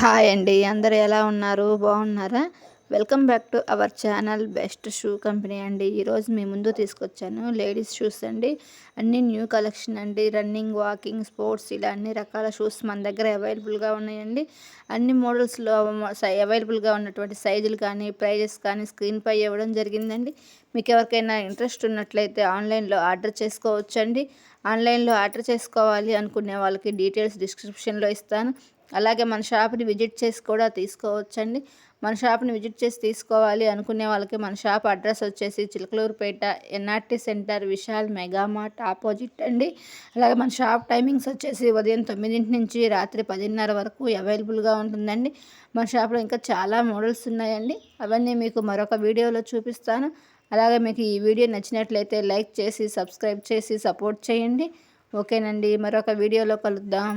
Hi అండి. అందరూ ఎలా ఉన్నారు? బాగున్నారా? Welcome back to our channel best shoe company అండి. ఈరోజు మీ ముందు తీసుకొచ్చాను లేడీస్ షూస్ అండి. అన్నీ న్యూ కలెక్షన్ అండి. రన్నింగ్, వాకింగ్, స్పోర్ట్స్ ఇలా అన్ని రకాల షూస్ మన దగ్గర అవైలబుల్గా ఉన్నాయండి. అన్ని మోడల్స్లో అవైలబుల్గా ఉన్నటువంటి సైజులు కానీ ప్రైజెస్ కానీ స్క్రీన్పై ఇవ్వడం జరిగిందండి. మీకు ఎవరికైనా ఇంట్రెస్ట్ ఉన్నట్లయితే ఆన్లైన్లో ఆర్డర్ చేసుకోవచ్చండి. ఆన్లైన్లో ఆర్డర్ చేసుకోవాలి అనుకునే వాళ్ళకి డీటెయిల్స్ డిస్క్రిప్షన్లో ఇస్తాను. అలాగే మన షాప్ని విజిట్ చేసి కూడా తీసుకోవచ్చండి. మన షాప్ని విజిట్ చేసి తీసుకోవాలి అనుకునే వాళ్ళకి మన షాప్ అడ్రస్ వచ్చేసి Chilakaluripet NRT centre Vishal Megamart opposite అండి. అలాగే మన షాప్ టైమింగ్స్ వచ్చేసి ఉదయం 9 నుంచి రాత్రి 10:30 వరకు అవైలబుల్గా ఉంటుందండి. మన షాప్లో ఇంకా చాలా మోడల్స్ ఉన్నాయండి. అవన్నీ మీకు మరొక వీడియోలో చూపిస్తాను. అలాగే మీకు ఈ వీడియో నచ్చినట్లయితే లైక్ చేసి సబ్స్క్రైబ్ చేసి సపోర్ట్ చేయండి. ఓకేనండి, మరొక వీడియోలో కలుద్దాం.